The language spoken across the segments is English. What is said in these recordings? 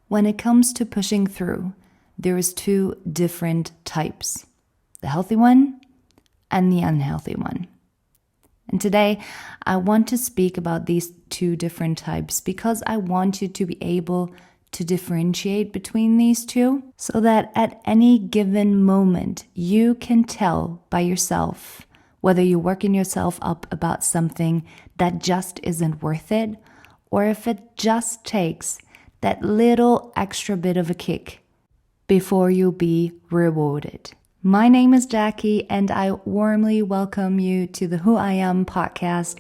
When it comes to pushing through, there is two different types, the healthy one and the unhealthy one. And today, I want to speak about these two different types because I want you to be able to differentiate between these two so that at any given moment, you can tell by yourself whether you're working yourself up about something that just isn't worth it, or if it just takes that little extra bit of a kick before you'll be rewarded. My name is Jackie, and I warmly welcome you to the Who I Am podcast.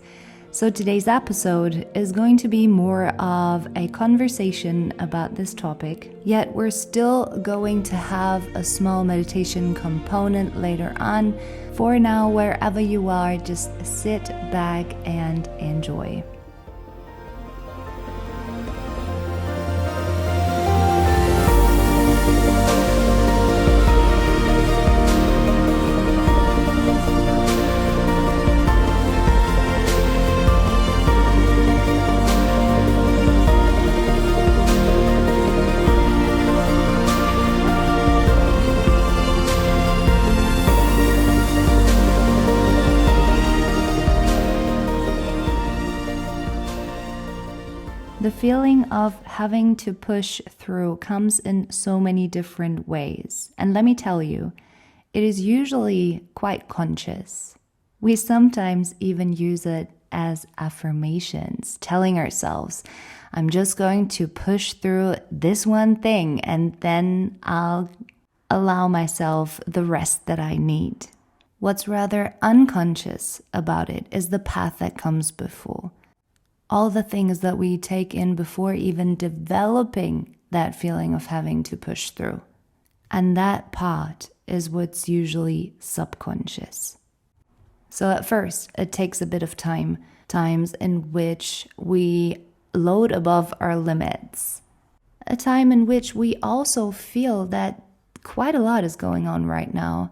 So today's episode is going to be more of a conversation about this topic, yet we're still going to have a small meditation component later on. For now, wherever you are, just sit back and enjoy. The feeling of having to push through comes in so many different ways. And let me tell you, it is usually quite conscious. We sometimes even use it as affirmations, telling ourselves, I'm just going to push through this one thing and then I'll allow myself the rest that I need. What's rather unconscious about it is the path that comes before. All the things that we take in before even developing that feeling of having to push through. And that part is what's usually subconscious. So at first, it takes a bit of times in which we load above our limits. A time in which we also feel that quite a lot is going on right now.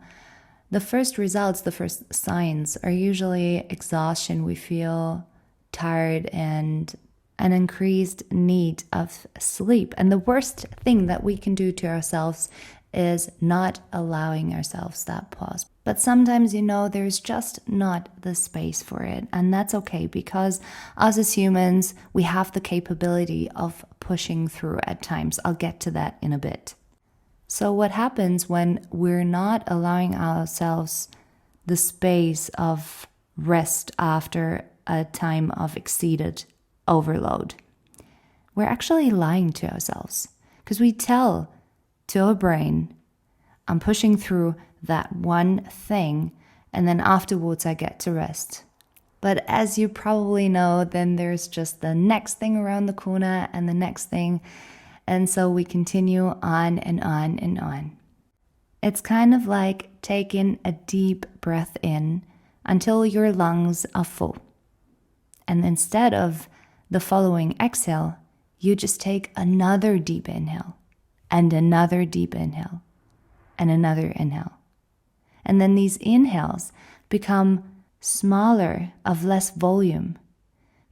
The first results, the first signs are usually exhaustion. We feel tired and an increased need of sleep. And the worst thing that we can do to ourselves is not allowing ourselves that pause. But sometimes, there's just not the space for it. And that's okay, because us as humans, we have the capability of pushing through at times. I'll get to that in a bit. So what happens when we're not allowing ourselves the space of rest after a time of exceeded overload? We're actually lying to ourselves because we tell to our brain, I'm pushing through that one thing and then afterwards I get to rest. But as you probably know, then there's just the next thing around the corner and the next thing. And so we continue on and on and on. It's kind of like taking a deep breath in until your lungs are full. And instead of the following exhale, you just take another deep inhale and another deep inhale and another inhale. And then these inhales become smaller, of less volume,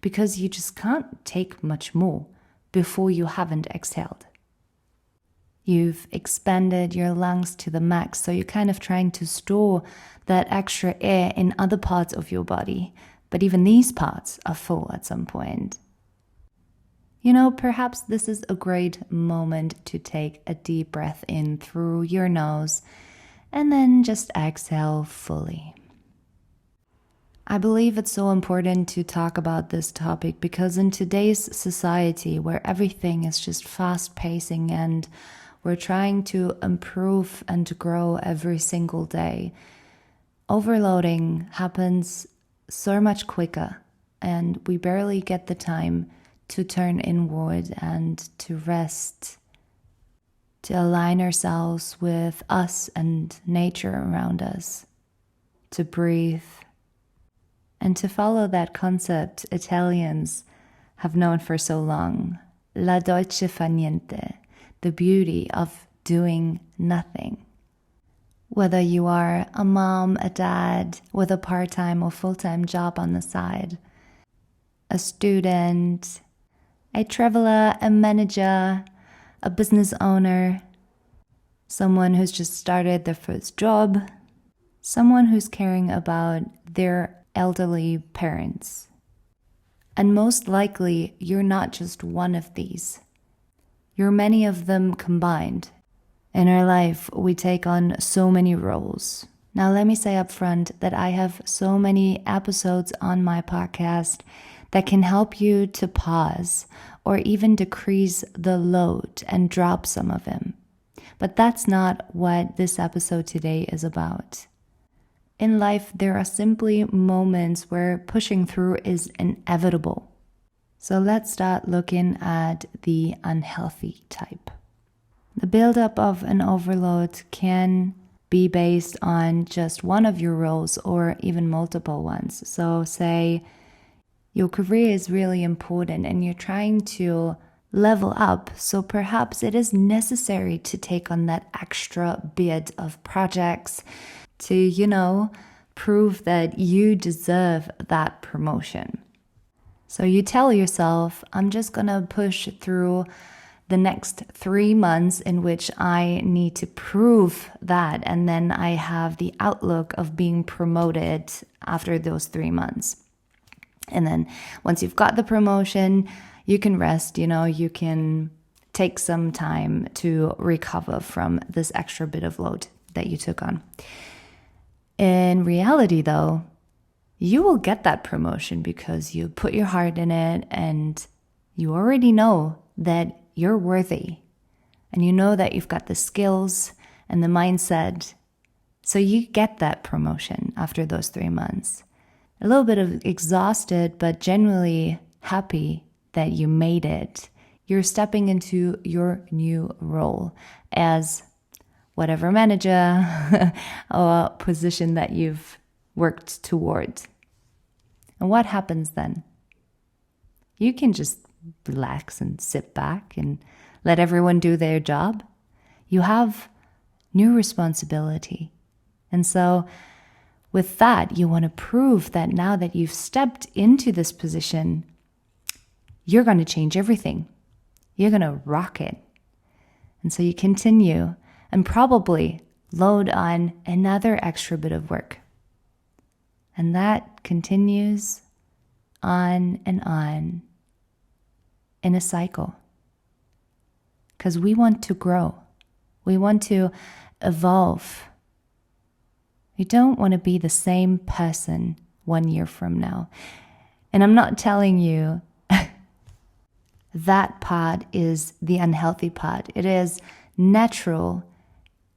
because you just can't take much more before you haven't exhaled. You've expanded your lungs to the max, so you're kind of trying to store that extra air in other parts of your body. But even these parts are full at some point. Perhaps this is a great moment to take a deep breath in through your nose and then just exhale fully. I believe it's so important to talk about this topic because in today's society where everything is just fast-pacing and we're trying to improve and to grow every single day, overloading happens so much quicker, and we barely get the time to turn inward and to rest, to align ourselves with us and nature around us, to breathe, and to follow that concept Italians have known for so long, la dolce fa niente, the beauty of doing nothing. Whether you are a mom, a dad with a part-time or full-time job on the side, a student, a traveler, a manager, a business owner, someone who's just started their first job, someone who's caring about their elderly parents. And most likely, you're not just one of these. You're many of them combined. In our life, we take on so many roles. Now, let me say up front that I have so many episodes on my podcast that can help you to pause or even decrease the load and drop some of them. But that's not what this episode today is about. In life, there are simply moments where pushing through is inevitable. So let's start looking at the unhealthy type. The buildup of an overload can be based on just one of your roles or even multiple ones. So say your career is really important and you're trying to level up. So perhaps it is necessary to take on that extra bit of projects to, prove that you deserve that promotion. So you tell yourself, I'm just gonna push through the next 3 months in which I need to prove that, and then I have the outlook of being promoted after those 3 months. And then once you've got the promotion, you can rest, you can take some time to recover from this extra bit of load that you took on. In reality, though, you will get that promotion because you put your heart in it and you already know that you're worthy and you know that you've got the skills and the mindset. So you get that promotion after those 3 months. A little bit of exhausted, but genuinely happy that you made it. You're stepping into your new role as whatever manager or position that you've worked toward. And what happens then? You can just relax and sit back and let everyone do their job. You have new responsibility. And so with that, you want to prove that now that you've stepped into this position, you're going to change everything. You're going to rock it. And so you continue and probably load on another extra bit of work. And that continues on and on in a cycle. Because we want to grow. We want to evolve. We don't want to be the same person 1 year from now. And I'm not telling you that part is the unhealthy part. It is natural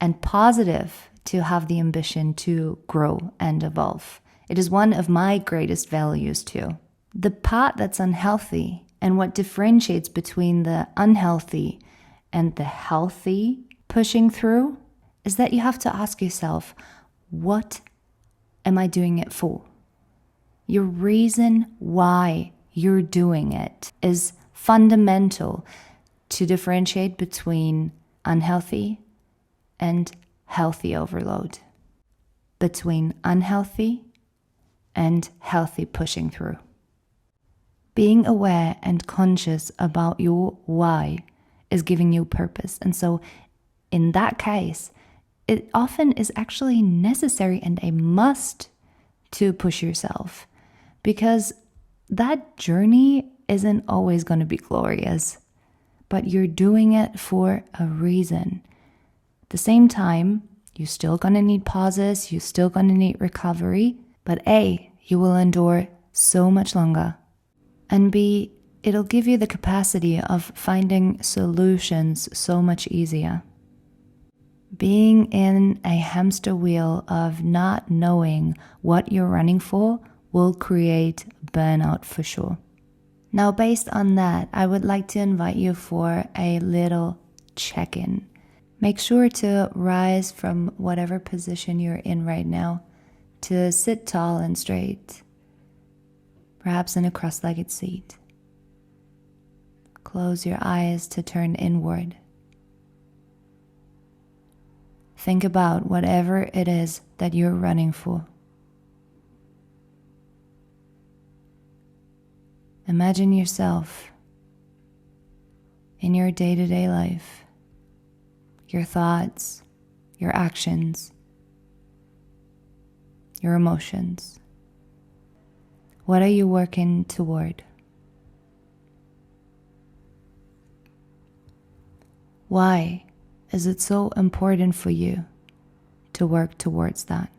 and positive to have the ambition to grow and evolve. It is one of my greatest values too. The part that's unhealthy and what differentiates between the unhealthy and the healthy pushing through is that you have to ask yourself, what am I doing it for? Your reason why you're doing it is fundamental to differentiate between unhealthy and healthy overload, between unhealthy and healthy pushing through. Being aware and conscious about your why is giving you purpose. And so in that case, it often is actually necessary and a must to push yourself, because that journey isn't always going to be glorious, but you're doing it for a reason. At the same time, you're still going to need pauses, you're still going to need recovery, but A, you will endure so much longer, and B, it'll give you the capacity of finding solutions so much easier. Being in a hamster wheel of not knowing what you're running for will create burnout for sure. Now, based on that, I would like to invite you for a little check-in. Make sure to rise from whatever position you're in right now to sit tall and straight, perhaps in a cross-legged seat. Close your eyes to turn inward. Think about whatever it is that you're running for. Imagine yourself in your day-to-day life, your thoughts, your actions, your emotions. What are you working toward? Why is it so important for you to work towards that?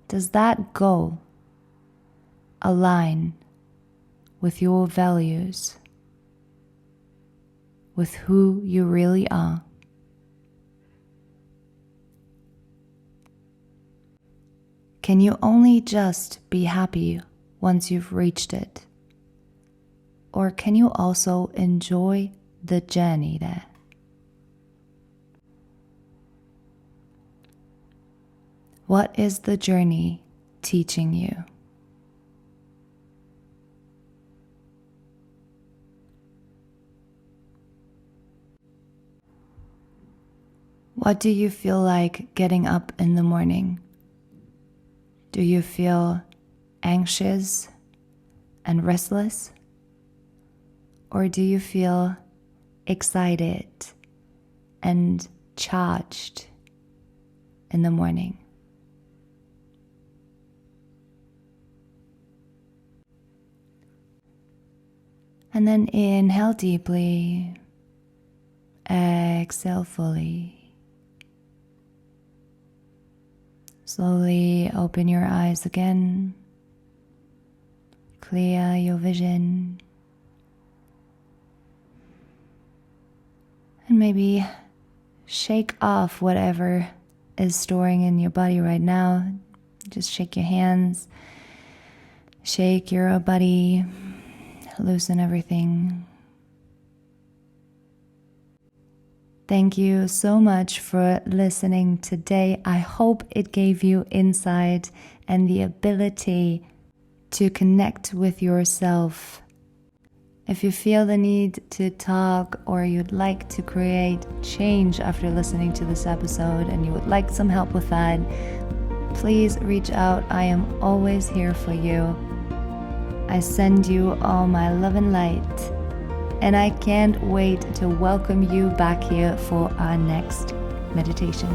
Does that goal align with your values, with who you really are? Can you only just be happy once you've reached it? Or can you also enjoy the journey there? What is the journey teaching you? What do you feel like getting up in the morning? Do you feel anxious and restless? Or do you feel excited and charged in the morning? And then inhale deeply, exhale fully. Slowly open your eyes again, clear your vision, and maybe shake off whatever is storing in your body right now. Just shake your hands, shake your body, loosen everything. Thank you so much for listening today. I hope it gave you insight and the ability to connect with yourself. If you feel the need to talk or you'd like to create change after listening to this episode and you would like some help with that, please reach out. I am always here for you. I send you all my love and light. And I can't wait to welcome you back here for our next meditation.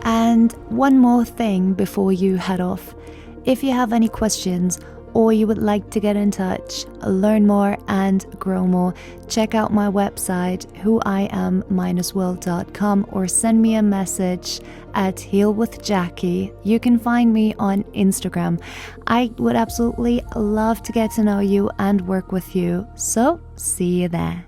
And one more thing before you head off. If you have any questions or you would like to get in touch, learn more and grow more, check out my website, whoiam-world.com, or send me a message at healwithjackie. You can find me on Instagram. I would absolutely love to get to know you and work with you. So, see you there.